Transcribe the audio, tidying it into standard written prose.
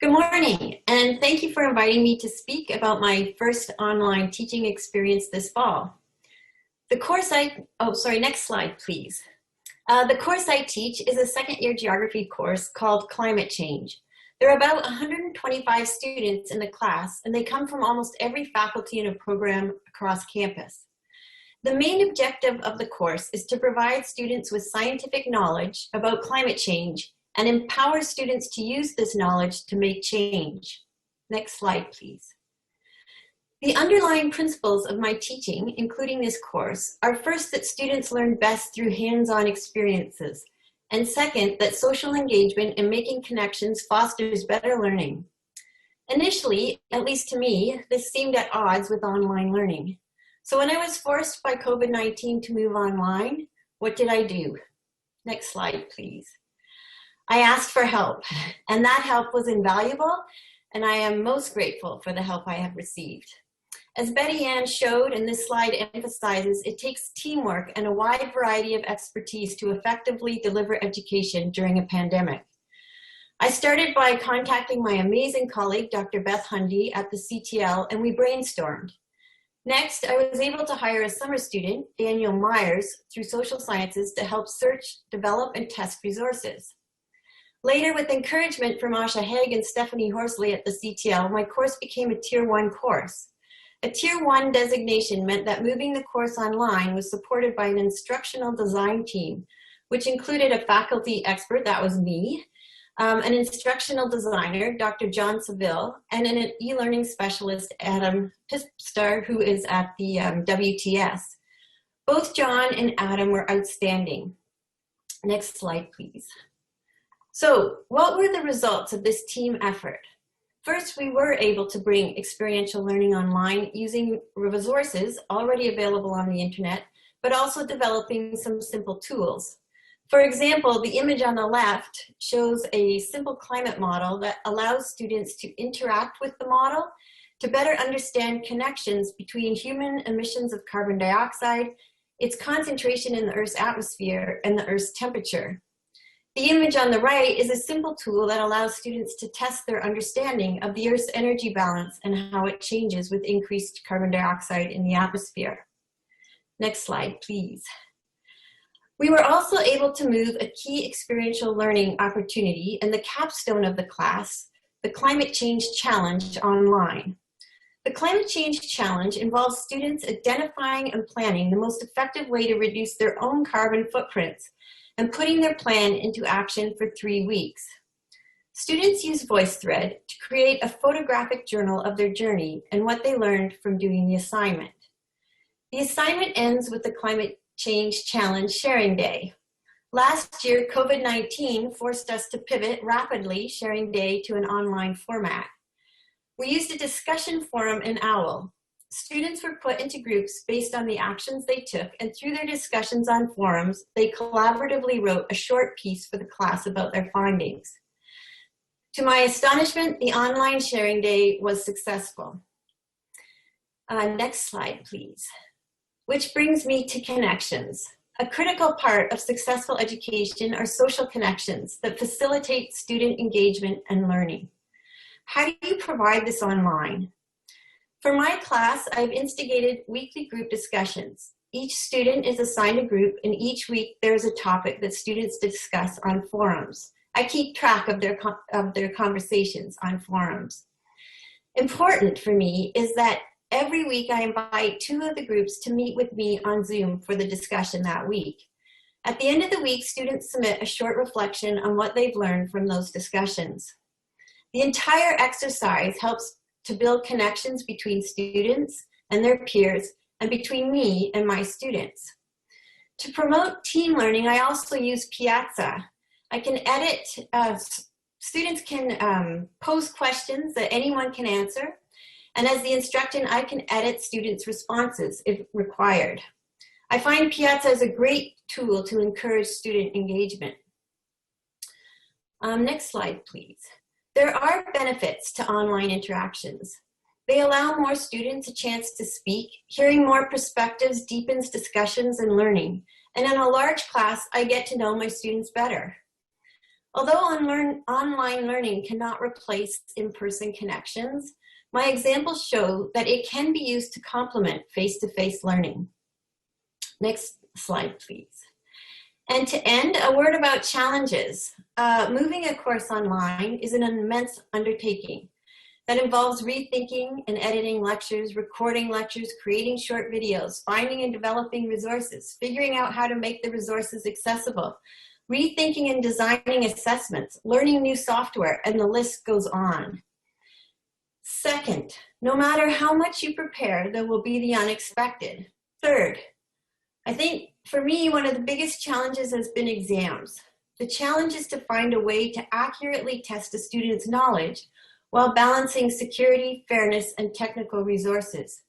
Good morning, and thank you for inviting me to speak about my first online teaching experience this fall. The course next slide, please. The course I teach is a second-year geography course called Climate Change. There are about 125 students in the class, and they come from almost every faculty in a program across campus. The main objective of the course is to provide students with scientific knowledge about climate change and empower students to use this knowledge to make change. Next slide, please. The underlying principles of my teaching, including this course, are first that students learn best through hands-on experiences, and second, that social engagement and making connections fosters better learning. Initially, at least to me, this seemed at odds with online learning. So when I was forced by COVID-19 to move online, what did I do? Next slide, please. I asked for help, and that help was invaluable, and I am most grateful for the help I have received. As Betty Ann showed, and this slide emphasizes, it takes teamwork and a wide variety of expertise to effectively deliver education during a pandemic. I started by contacting my amazing colleague, Dr. Beth Hundy at the CTL, and we brainstormed. Next, I was able to hire a summer student, Daniel Myers, through social sciences to help search, develop, and test resources. Later, with encouragement from Asha Haig and Stephanie Horsley at the CTL, my course became a Tier 1 course. A Tier 1 designation meant that moving the course online was supported by an instructional design team, which included a faculty expert, that was me, an instructional designer, Dr. John Seville, and an e-learning specialist, Adam Pistar, who is at the WTS. Both John and Adam were outstanding. Next slide, please. So what were the results of this team effort? First, we were able to bring experiential learning online using resources already available on the internet, but also developing some simple tools. For example, the image on the left shows a simple climate model that allows students to interact with the model to better understand connections between human emissions of carbon dioxide, its concentration in the Earth's atmosphere, and the Earth's temperature. The image on the right is a simple tool that allows students to test their understanding of the Earth's energy balance and how it changes with increased carbon dioxide in the atmosphere. Next slide, please. We were also able to move a key experiential learning opportunity and the capstone of the class, the Climate Change Challenge, online. The Climate Change Challenge involves students identifying and planning the most effective way to reduce their own carbon footprints and putting their plan into action for 3 weeks. Students use VoiceThread to create a photographic journal of their journey and what they learned from doing the assignment. The assignment ends with the Climate Change Challenge Sharing Day. Last year, COVID-19 forced us to pivot rapidly Sharing Day to an online format. We used a discussion forum in OWL. Students were put into groups based on the actions they took, and through their discussions on forums, they collaboratively wrote a short piece for the class about their findings. To my astonishment, the online sharing day was successful. Next slide, please. Which brings me to connections. A critical part of successful education are social connections that facilitate student engagement and learning. How do you provide this online? For my class, I've instigated weekly group discussions. Each student is assigned a group, and each week there's a topic that students discuss on forums. I keep track of their conversations on forums. Important for me is that every week I invite 2 of the groups to meet with me on Zoom for the discussion that week. At the end of the week, students submit a short reflection on what they've learned from those discussions. The entire exercise helps to build connections between students and their peers and between me and my students. To promote team learning, I also use Piazza. I can edit, students can pose questions that anyone can answer, and as the instructor, I can edit students' responses if required. I find Piazza is a great tool to encourage student engagement. Next slide, please. There are benefits to online interactions. They allow more students a chance to speak. Hearing more perspectives deepens discussions and learning. And in a large class, I get to know my students better. Although online learning cannot replace in-person connections, my examples show that it can be used to complement face-to-face learning. Next slide, please. And to end, a word about challenges. Moving a course online is an immense undertaking that involves rethinking and editing lectures, recording lectures, creating short videos, finding and developing resources, figuring out how to make the resources accessible, rethinking and designing assessments, learning new software, and the list goes on. Second, no matter how much you prepare, there will be the unexpected. Third, I think for me, one of the biggest challenges has been exams. The challenge is to find a way to accurately test a student's knowledge while balancing security, fairness, and technical resources.